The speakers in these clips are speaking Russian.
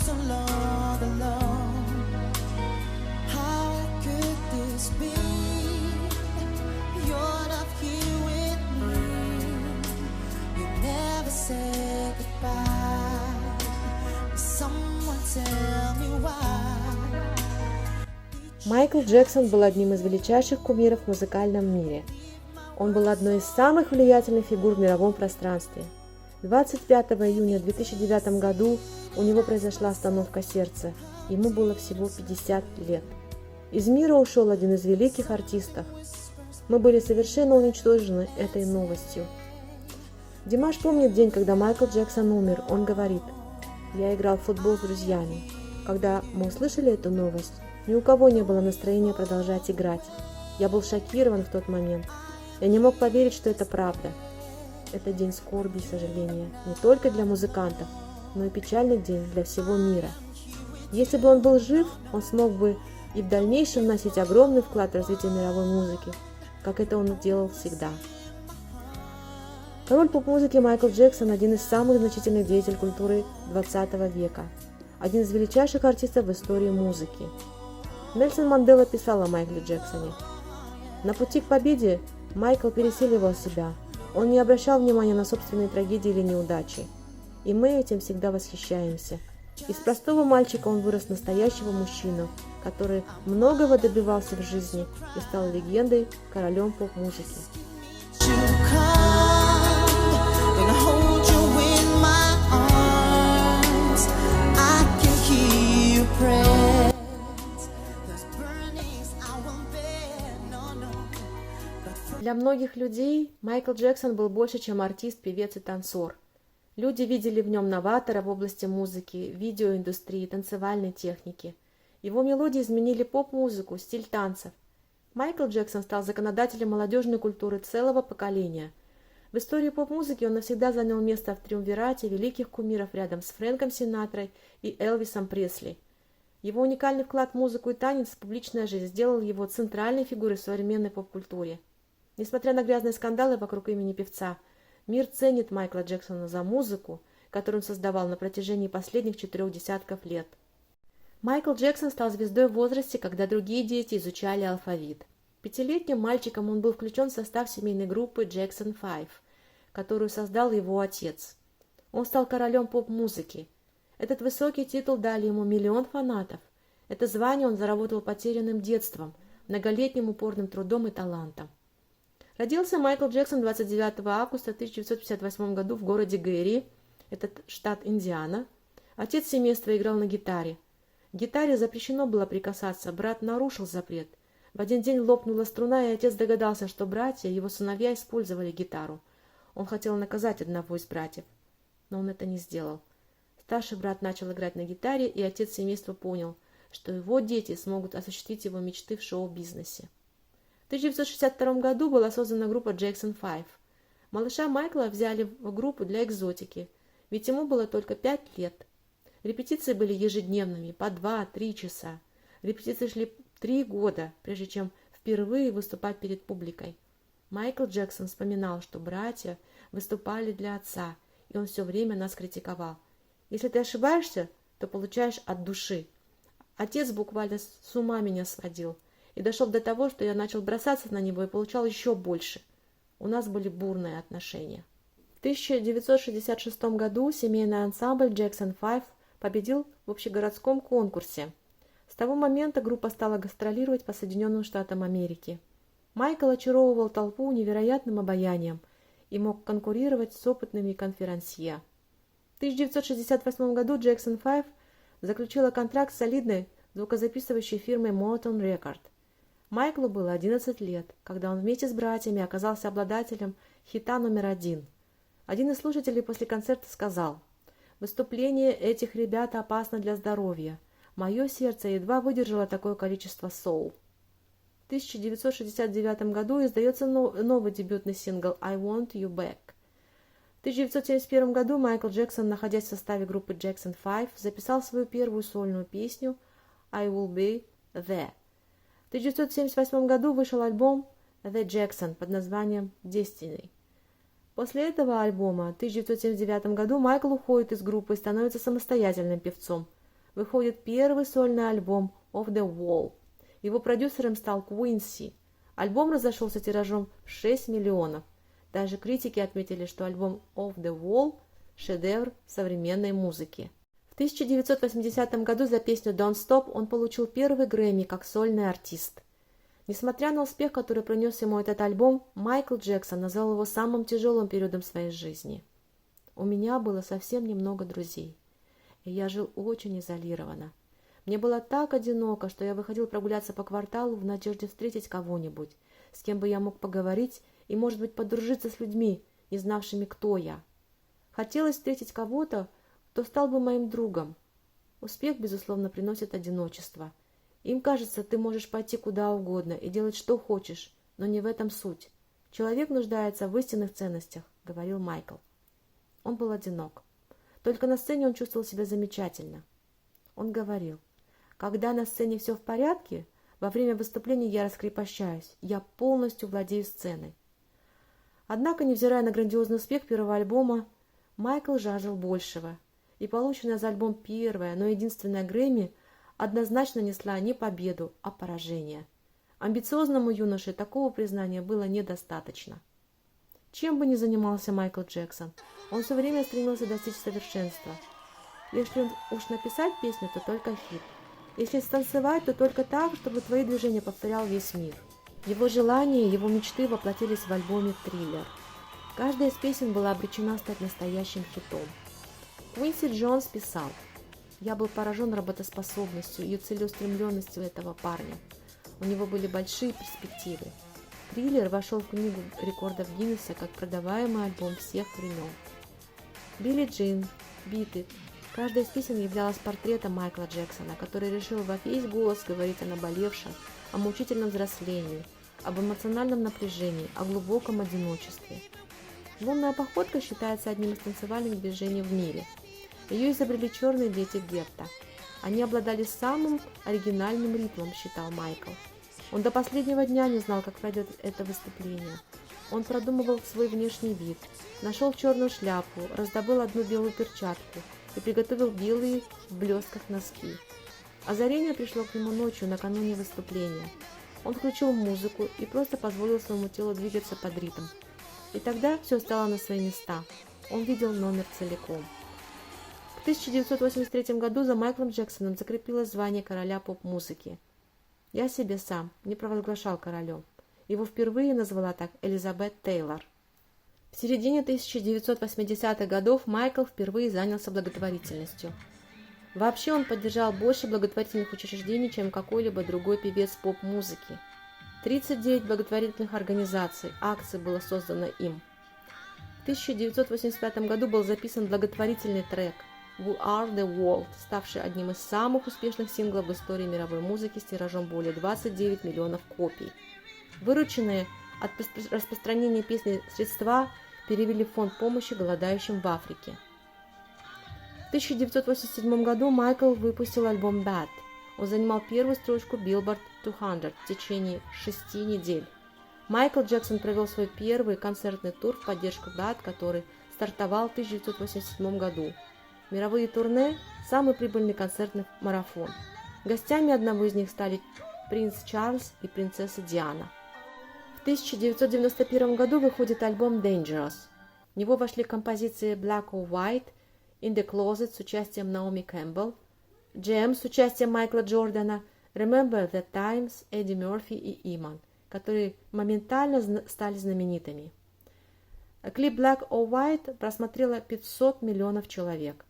so long alone. How could this be? You're not here with me. You never said goodbye. Someone tell me why. Майкл Джексон был одним из величайших кумиров в музыкальном мире. Он был одной из самых влиятельных фигур в мировом пространстве. 25 июня 2009 году у него произошла остановка сердца. Ему было всего 50 лет. Из мира ушел один из великих артистов. Мы были совершенно уничтожены этой новостью. Димаш помнит день, когда Майкл Джексон умер. Он говорит: «Я играл в футбол с друзьями. Когда мы услышали эту новость, ни у кого не было настроения продолжать играть. Я был шокирован в тот момент. Я не мог поверить, что это правда. Это день скорби и сожаления не только для музыкантов, но и печальный день для всего мира. Если бы он был жив, он смог бы и в дальнейшем вносить огромный вклад в развитие мировой музыки, как это он делал всегда». Король поп-музыки Майкл Джексон – один из самых значительных деятелей культуры 20 века, один из величайших артистов в истории музыки. Нельсон Мандела писал о Майкле Джексоне: «На пути к победе Майкл пересиливал себя. Он не обращал внимания на собственные трагедии или неудачи. И мы этим всегда восхищаемся. Из простого мальчика он вырос настоящего мужчину, который многого добивался в жизни и стал легендой, королем поп-музыки». Для многих людей Майкл Джексон был больше, чем артист, певец и танцор. Люди видели в нем новатора в области музыки, видеоиндустрии, танцевальной техники. Его мелодии изменили поп-музыку, стиль танцев. Майкл Джексон стал законодателем молодежной культуры целого поколения. В истории поп-музыки он навсегда занял место в триумвирате великих кумиров рядом с Фрэнком Синатрой и Элвисом Пресли. Его уникальный вклад в музыку и танец в публичную жизнь сделал его центральной фигурой в современной поп-культуре. Несмотря на грязные скандалы вокруг имени певца, мир ценит Майкла Джексона за музыку, которую он создавал на протяжении последних 4 десятков лет. Майкл Джексон стал звездой в возрасте, когда другие дети изучали алфавит. 5-летним мальчиком он был включен в состав семейной группы Jackson 5, которую создал его отец. Он стал королем поп-музыки. Этот высокий титул дали ему миллион фанатов. Это звание он заработал потерянным детством, многолетним упорным трудом и талантом. Родился Майкл Джексон 29 августа 1958 году в городе Гэри, это штат Индиана. Отец семейства играл на гитаре. К гитаре запрещено было прикасаться, брат нарушил запрет. В один день лопнула струна, и отец догадался, что братья, его сыновья, использовали гитару. Он хотел наказать одного из братьев, но он это не сделал. Старший брат начал играть на гитаре, и отец семейства понял, что его дети смогут осуществить его мечты в шоу-бизнесе. В 1962 году была создана группа Jackson 5. Малыша Майкла взяли в группу для экзотики, ведь ему было только 5 лет. Репетиции были ежедневными, по 2-3 часа. Репетиции шли 3 года, прежде чем впервые выступать перед публикой. Майкл Джексон вспоминал, что братья выступали для отца, и он все время нас критиковал. «Если ты ошибаешься, то получаешь от души». Отец буквально с ума меня сводил. И дошел до того, что я начал бросаться на него и получал еще больше. У нас были бурные отношения. В 1966 году семейный ансамбль Jackson 5 победил в общегородском конкурсе. С того момента группа стала гастролировать по Соединенным Штатам Америки. Майкл очаровывал толпу невероятным обаянием и мог конкурировать с опытными конферансье. В 1968 году Jackson 5 заключила контракт с солидной звукозаписывающей фирмой Motown Record. Майклу было 11 лет, когда он вместе с братьями оказался обладателем хита номер 1. Один из слушателей после концерта сказал: «Выступление этих ребят опасно для здоровья. Мое сердце едва выдержало такое количество соул». В 1969 году издается новый дебютный сингл «I Want You Back». В 1971 году Майкл Джексон, находясь в составе группы Jackson 5, записал свою первую сольную песню «I Will Be There». В 1978 году вышел альбом «The Jackson» под названием «Destiny». После этого альбома в 1979 году Майкл уходит из группы и становится самостоятельным певцом. выходит первый сольный альбом «Off the Wall». Его продюсером стал Quincy. Альбом разошелся тиражом в 6 миллионов. Даже критики отметили, что альбом «Off the Wall» – шедевр современной музыки. В 1980 году за песню «Don't Stop» он получил первый Грэмми как сольный артист. Несмотря на успех, который принес ему этот альбом, Майкл Джексон назвал его самым тяжелым периодом своей жизни. «У меня было совсем немного друзей, и я жил очень изолированно. Мне было так одиноко, что я выходил прогуляться по кварталу в надежде встретить кого-нибудь, с кем бы я мог поговорить и, может быть, подружиться с людьми, не знавшими, кто я. Хотелось встретить кого-то, кто стал бы моим другом. Успех, безусловно, приносит одиночество. Им кажется, ты можешь пойти куда угодно и делать что хочешь, но не в этом суть. Человек нуждается в истинных ценностях», — говорил Майкл. Он был одинок. Только на сцене он чувствовал себя замечательно. Он говорил: «Когда на сцене все в порядке, во время выступления я раскрепощаюсь, я полностью владею сценой». Однако, невзирая на грандиозный успех первого альбома, Майкл жаждал большего, и полученная за альбом первая, но единственная Грэмми однозначно несла не победу, а поражение. Амбициозному юноше такого признания было недостаточно. Чем бы ни занимался Майкл Джексон, он все время стремился достичь совершенства. Если уж написать песню, то только хит. Если станцевать, то только так, чтобы твои движения повторял весь мир. Его желания, его мечты воплотились в альбоме «Триллер». Каждая из песен была обречена стать настоящим хитом. Квинси Джонс писал: «Я был поражен работоспособностью и целеустремленностью этого парня. У него были большие перспективы. «Триллер» вошел в книгу рекордов Гиннесса как продаваемый альбом всех времен. «Билли Джин», «Биты». Каждая из песен являлась портретом Майкла Джексона, который решил во весь голос говорить о наболевшем, о мучительном взрослении, об эмоциональном напряжении, о глубоком одиночестве. «Лунная походка» считается одним из танцевальных движений в мире. Ее изобрели черные дети гетто. Они обладали самым оригинальным ритмом, считал Майкл. Он до последнего дня не знал, как пройдет это выступление. Он продумывал свой внешний вид, нашел черную шляпу, раздобыл одну белую перчатку и приготовил белые в блестках носки. Озарение пришло к нему ночью накануне выступления. Он включил музыку и просто позволил своему телу двигаться под ритм. И тогда все стало на свои места. Он видел номер целиком. В 1983 году за Майклом Джексоном закрепилось звание короля поп-музыки. Я себе сам не провозглашал королем. Его впервые назвала так Элизабет Тейлор. В середине 1980-х годов Майкл впервые занялся благотворительностью. Вообще он поддержал больше благотворительных учреждений, чем какой-либо другой певец поп-музыки. 39 благотворительных организаций, акций было создано им. В 1985 году был записан благотворительный трек «We Are The World», ставший одним из самых успешных синглов в истории мировой музыки с тиражом более 29 миллионов копий. Вырученные от распространения песни средства перевели в фонд помощи голодающим в Африке. В 1987 году Майкл выпустил альбом «Bad». Он занимал первую строчку Billboard 200 в течение 6 недель. Майкл Джексон провел свой первый концертный тур в поддержку «Bad», который стартовал в 1987 году. Мировые турне – самый прибыльный концертный марафон. Гостями одного из них стали принц Чарльз и принцесса Диана. В 1991 году выходит альбом «Dangerous». В него вошли композиции «Black or White», «In the Closet» с участием Наоми Кэмпбелл, «Jam» с участием Майкла Джордана, «Remember the Times» Эдди Мерфи и Иман, которые моментально стали знаменитыми. Клип «Black or White» просмотрело 500 миллионов человек.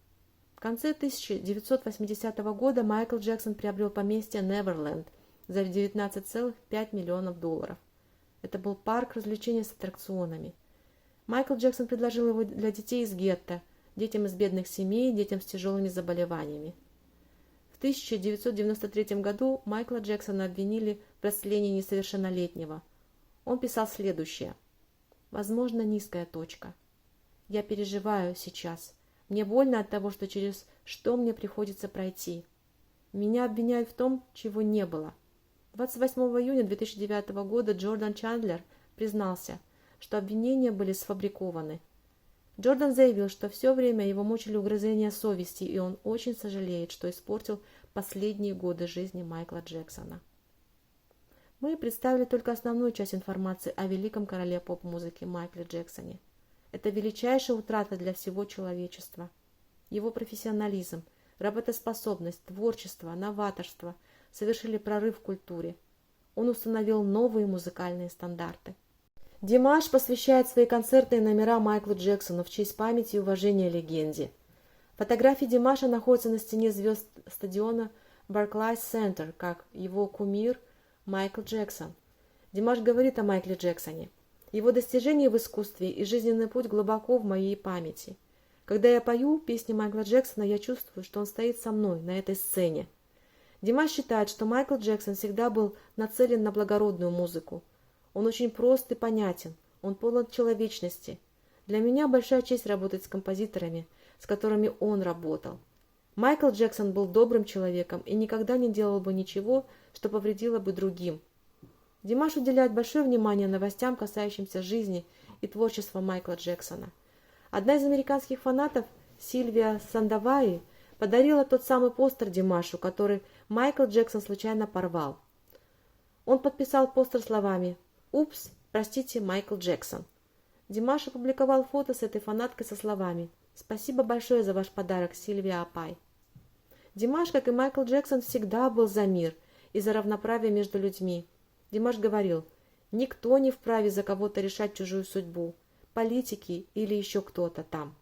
В конце 1980 года Майкл Джексон приобрел поместье Неверленд за $19,5 миллионов. Это был парк развлечений с аттракционами. Майкл Джексон предложил его для детей из гетто, детям из бедных семей, детям с тяжелыми заболеваниями. В 1993 году Майкла Джексона обвинили в растлении несовершеннолетнего. Он писал следующее: «Возможно, низкая точка. Я переживаю сейчас. Мне больно от того, через что мне приходится пройти. Меня обвиняют в том, чего не было». 28 июня 2009 года Джордан Чандлер признался, что обвинения были сфабрикованы. Джордан заявил, что все время его мучили угрызения совести, и он очень сожалеет, что испортил последние годы жизни Майкла Джексона. Мы представили только основную часть информации о великом короле поп-музыки Майкле Джексоне. Это величайшая утрата для всего человечества. Его профессионализм, работоспособность, творчество, новаторство совершили прорыв в культуре. Он установил новые музыкальные стандарты. Димаш посвящает свои концертные номера Майклу Джексону в честь памяти и уважения легенде. Фотографии Димаша находятся на стене звезд стадиона Barclays Center, как его кумир Майкл Джексон. Димаш говорит о Майкле Джексоне. Его достижения в искусстве и жизненный путь глубоко в моей памяти. Когда я пою песни Майкла Джексона, я чувствую, что он стоит со мной на этой сцене. Димаш считает, что Майкл Джексон всегда был нацелен на благородную музыку. Он очень прост и понятен, он полон человечности. Для меня большая честь работать с композиторами, с которыми он работал. Майкл Джексон был добрым человеком и никогда не делал бы ничего, что повредило бы другим. Димаш уделяет большое внимание новостям, касающимся жизни и творчества Майкла Джексона. Одна из американских фанатов, Сильвия Сандаваи, подарила тот самый постер Димашу, который Майкл Джексон случайно порвал. Он подписал постер словами «Упс, простите, Майкл Джексон». Димаш опубликовал фото с этой фанаткой со словами «Спасибо большое за ваш подарок, Сильвия Апай». Димаш, как и Майкл Джексон, всегда был за мир и за равноправие между людьми. Димаш говорил, никто не вправе за кого-то решать чужую судьбу, политики или еще кто-то там.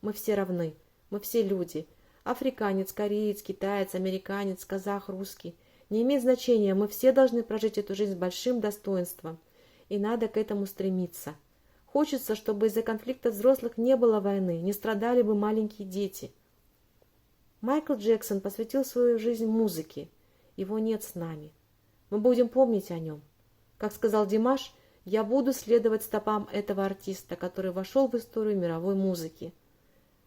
Мы все равны, мы все люди. Африканец, кореец, китаец, американец, казах, русский. Не имеет значения, мы все должны прожить эту жизнь с большим достоинством. И надо к этому стремиться. Хочется, чтобы из-за конфликта взрослых не было войны, не страдали бы маленькие дети. Майкл Джексон посвятил свою жизнь музыке. Его нет с нами. Мы будем помнить о нем. Как сказал Димаш, я буду следовать стопам этого артиста, который вошел в историю мировой музыки.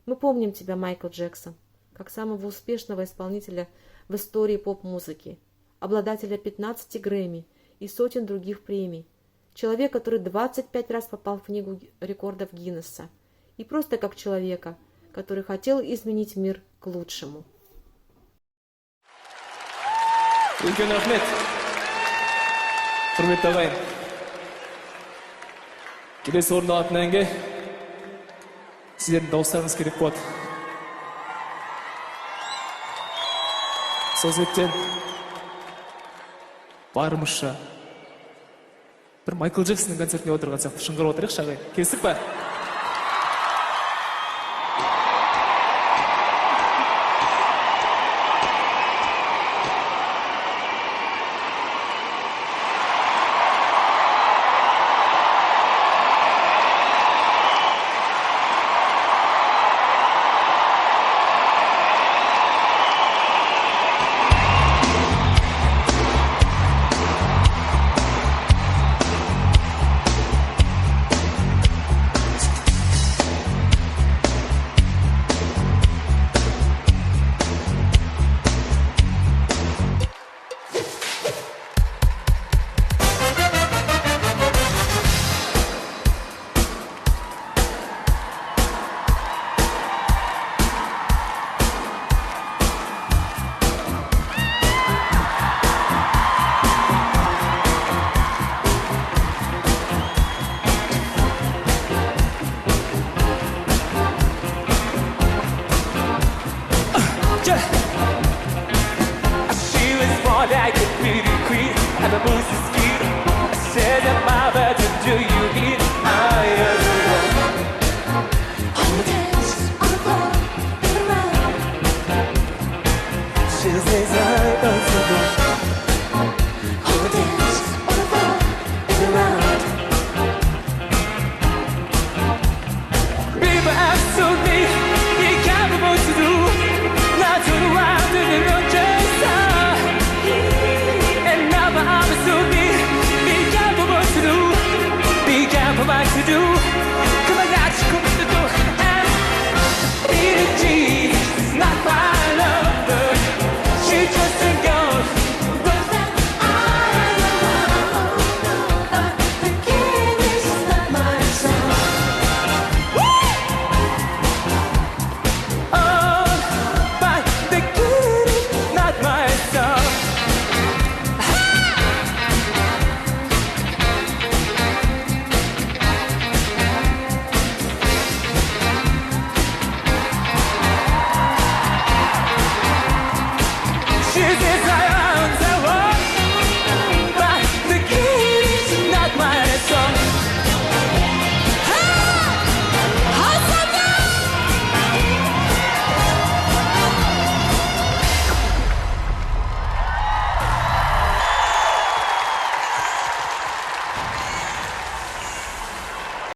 Мы помним тебя, Майкл Джексон, как самого успешного исполнителя в истории поп-музыки, обладателя 15 Грэмми и сотен других премий, человек, который 25 раз попал в книгу рекордов Гиннесса, и просто как человека, который хотел изменить мир к лучшему. Құрметті ағайын, келесі орын алатын әнге сіздердің дауыстарыңыз керек болады. Сол себептен барымызша бір Майкл Джексонның концертіне отырған сияқты шыңғырып отырайықшы ағайын. Келістік па?